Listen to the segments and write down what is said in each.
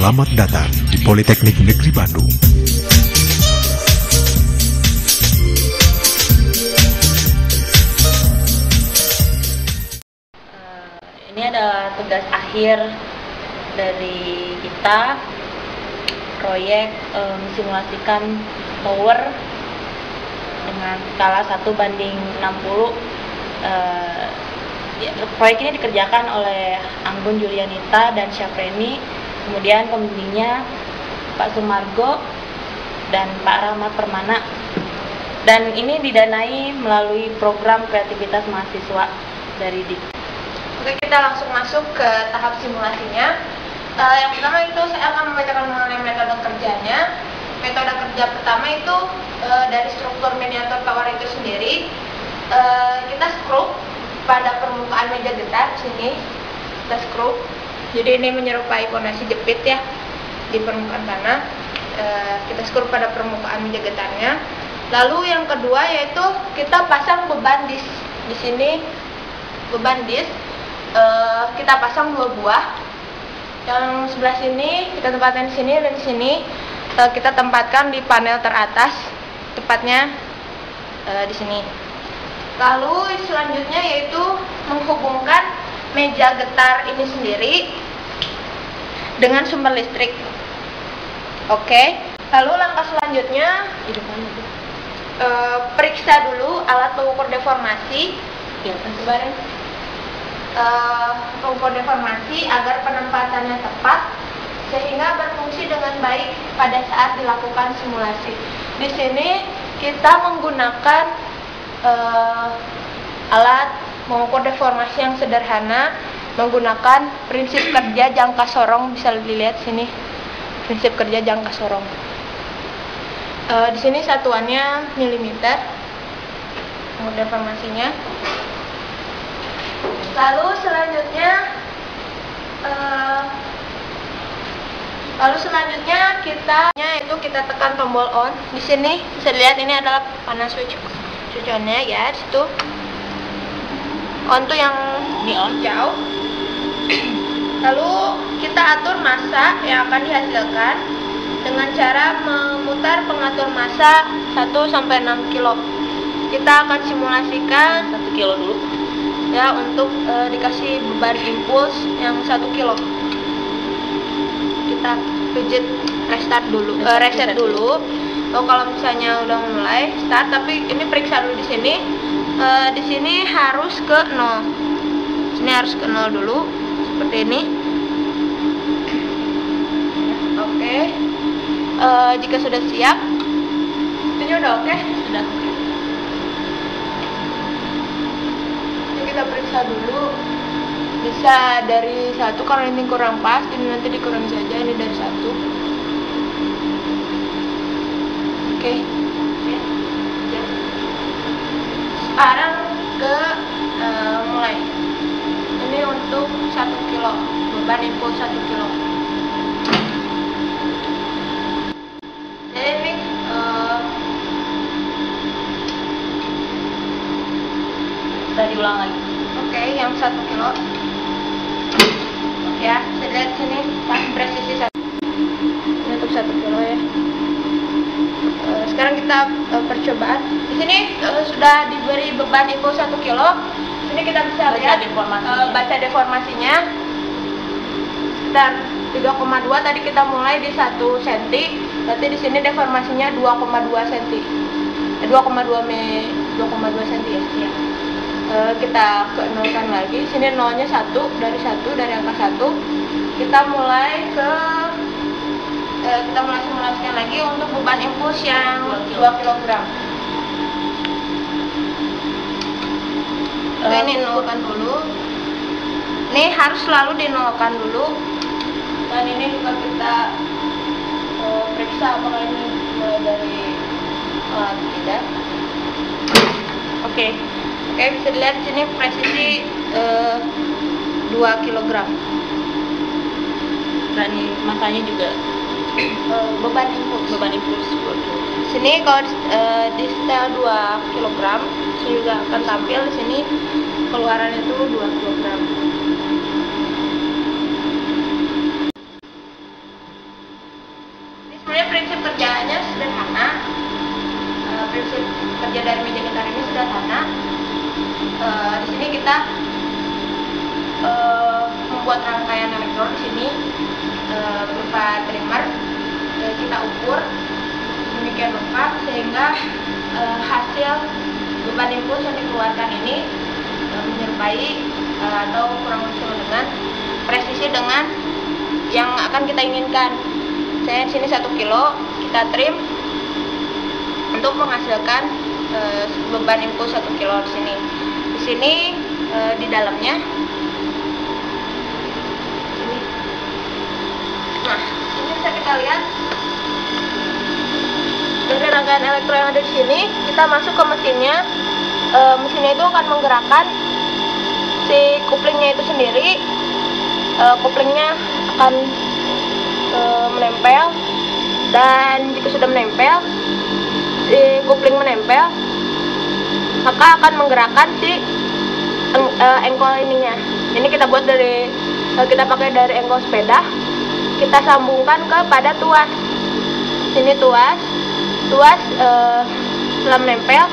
Selamat datang di Politeknik Negeri Bandung. Ini adalah tugas akhir dari kita, proyek mensimulasikan tower dengan skala 1:60. Proyek ini dikerjakan oleh Anggun Julianita dan Syafreni, kemudian pembimbingnya Pak Sumargo dan Pak Rahmat Permana, dan ini didanai melalui program kreativitas mahasiswa dari DIP. Oke, kita langsung masuk ke tahap simulasinya. Yang pertama itu saya akan membacakan mengenai metode kerjanya. Metode kerja pertama itu dari struktur miniatur tower itu sendiri. Kita skrup pada permukaan meja getar sini, kita skrup. Jadi ini menyerupai fondasi jepit ya di permukaan tanah. Kita skrup pada permukaan meja getarnya. Lalu yang kedua yaitu kita pasang beban disk di sini. Beban disk kita pasang 2 buah. Yang sebelah sini kita tempatkan di sini, dan di sini kita tempatkan di panel teratas, tepatnya di sini. Lalu selanjutnya yaitu menghubungkan meja getar ini sendiri dengan sumber listrik. Oke. Lalu langkah selanjutnya periksa dulu alat pengukur deformasi. Pengukur deformasi agar penempatannya tepat sehingga berfungsi dengan baik pada saat dilakukan simulasi. Di sini kita menggunakan alat mengukur deformasi yang sederhana, menggunakan prinsip kerja jangka sorong. Bisa dilihat sini prinsip kerja jangka sorong. Di sini satuannya milimeter mengukur deformasinya. Lalu selanjutnya kita tekan tombol on. Di sini bisa dilihat ini adalah panas switch on-nya ya, di situ. On tuh yang di on jauh. Lalu kita atur massa yang akan dihasilkan dengan cara memutar pengatur massa 1-6 kilo. Kita akan simulasikan 1 kilo dulu ya, untuk dikasih beban impuls yang 1 kilo. Kita pijit reset dulu. Kalau misalnya udah mulai start, tapi ini periksa dulu di sini. Di sini harus ke 0. Sini harus ke 0 dulu, seperti ini. Oke. Jika sudah siap, ini udah oke. Sudah. Kita periksa dulu, bisa dari 1, kalau ini kurang pas ini nanti dikurangi saja, ini dari 1. Oke. Sekarang ke mulai. Ini untuk 1 kilo, beban impuls 1 kilo. Jadi ini Kita diulang lagi. Oke, yang 1 kilo. Ya, saya lihat sini pas presisi 1. Ini untuk 1 kilo ya. Sekarang kita percobaan. Di sini sudah diberi beban impuls 1 kilo. Sini kita bisa lihat baca deformasinya. Sekitar 3,2. Tadi kita mulai di 1 cm. Berarti di sini deformasinya 2,2 cm. 2,2 cm ya. Kita ke nolkan lagi. Sini nolnya 1, dari angka 1 kita mulai simulasikan lagi untuk beban impuls yang 2 kg. Ini nolkan dulu. Ini harus selalu dinolkan dulu. Dan ini juga kita periksa apakah ini mulai dari tidak. Oke, bisa dilihat di sini presisi 2 kg. Dan masanya juga beban impuls 2 kg. Sini kalau di setel 2 kg, sini juga akan tampil di sini keluarannya itu 2 kg. prinsip kerja dari meja getar ini sederhana. Di sini kita membuat rangkaian elektron di sini berupa trimmer. Kita ukur demikian lengkap sehingga hasil beban impuls yang dikeluarkan ini menyerupai atau kurang lebih sama dengan presisi dengan yang akan kita inginkan. Saya di sini 1 kilo kita trim untuk menghasilkan beban impuls 1 kilo di sini. Di sini di dalamnya. Nah, ini bisa kita lihat dari rangkaian elektron yang ada di sini. Kita masuk ke mesinnya. Mesinnya itu akan menggerakkan si kuplingnya itu sendiri. Kuplingnya akan menempel, dan jika sudah menempel, si kupling menempel, maka akan menggerakkan si engkol ininya. Ini kita buat dari kita pakai dari engkol sepeda. Kita sambungkan kepada tuas. Sini tuas setelah menempel,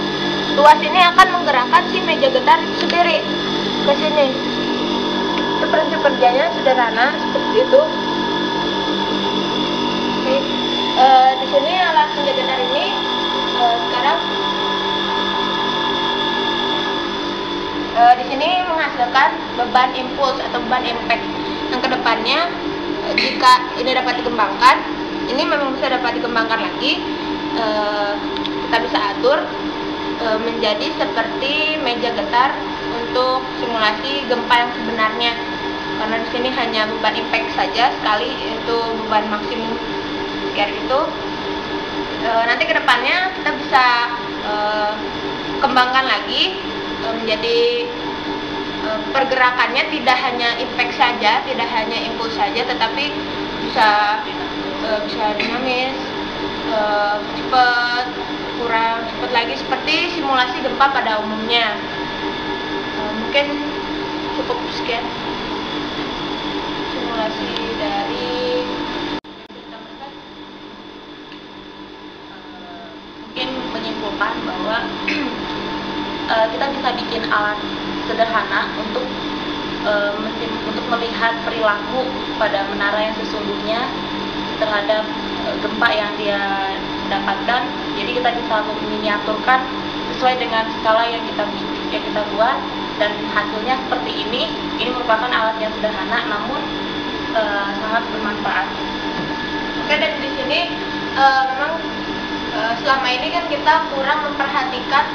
tuas ini akan menggerakkan si meja getar itu sendiri ke sini. Itu prinsip kerjanya sederhana seperti itu. Di sini alat meja getar ini sekarang di sini menghasilkan beban impuls atau beban impact yang kedepannya jika ini dapat dikembangkan, ini memang bisa dapat dikembangkan lagi. Kita bisa atur menjadi seperti meja getar untuk simulasi gempa yang sebenarnya, karena di sini hanya beban impact saja sekali, itu beban maksimum sekian itu. Nanti kedepannya kita bisa kembangkan lagi menjadi pergerakannya tidak hanya impact saja, tidak hanya impuls saja, tetapi bisa dinamis, cepat, kurang cepat lagi, seperti simulasi gempa pada umumnya. Mungkin cukup sekian simulasi dari mungkin menyimpulkan bahwa kita bisa bikin alat sederhana untuk melihat perilaku pada menara yang sesungguhnya terhadap gempa yang dia dapatkan. Jadi kita bisa meminiaturkan sesuai dengan skala yang kita buat, dan hasilnya seperti ini. Ini merupakan alat yang sederhana namun sangat bermanfaat. Oke, dan di sini memang selama ini kan kita kurang memperhatikan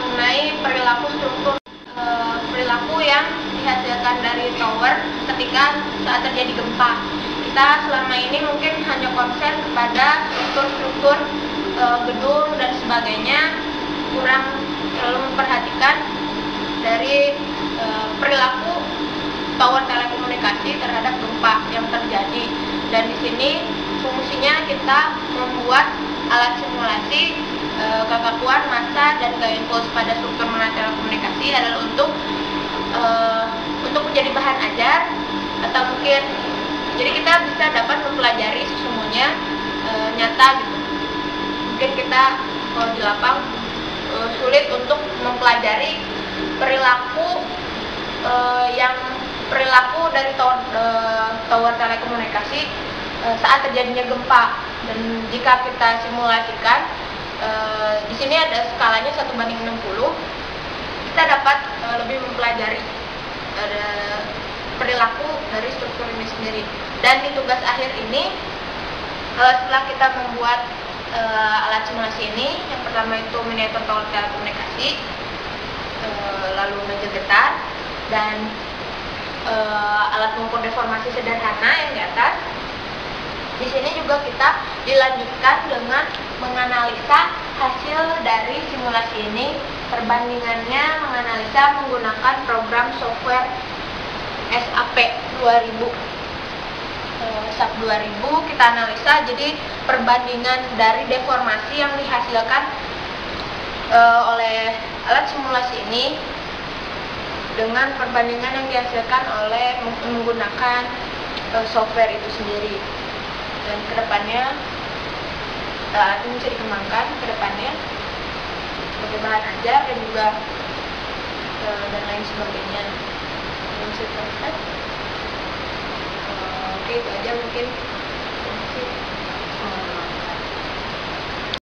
mengenai perilaku struktur perilaku yang dihasilkan dari tower ketika saat terjadi gempa. Kita selama ini mungkin hanya konsen kepada struktur-struktur gedung dan sebagainya, kurang terlalu memperhatikan dari perilaku tower telekomunikasi terhadap gempa yang terjadi. Dan di sini fungsinya kita membuat alat simulasi kekakuan, massa, dan gaya impuls pada struktur menara telekomunikasi adalah untuk menjadi bahan ajar, atau mungkin jadi kita bisa dapat mempelajari sesungguhnya nyata gitu. Mungkin kita kalau di lapang sulit untuk mempelajari perilaku dari tower telekomunikasi saat terjadinya gempa. Dan jika kita simulasikan, di sini ada skalanya 1:60, kita dapat lebih mempelajari perilaku dari struktur ini sendiri. Dan di tugas akhir ini, setelah kita membuat alat simulasi ini, yang pertama itu miniatur tower telekomunikasi, lalu meja getar, dan alat mengukur deformasi sederhana yang di atas. Di sini juga kita dilanjutkan dengan menganalisa hasil dari simulasi ini, perbandingannya menganalisa menggunakan program software SAP 2000. SAP 2000 kita analisa, jadi perbandingan dari deformasi yang dihasilkan oleh alat simulasi ini dengan perbandingan yang dihasilkan oleh menggunakan software itu sendiri. Dan kedepannya alat ini bisa dikembangkan kedepannya. sebagai bahan ajar dan juga dan lain sebagainya. Oke, itu aja mungkin.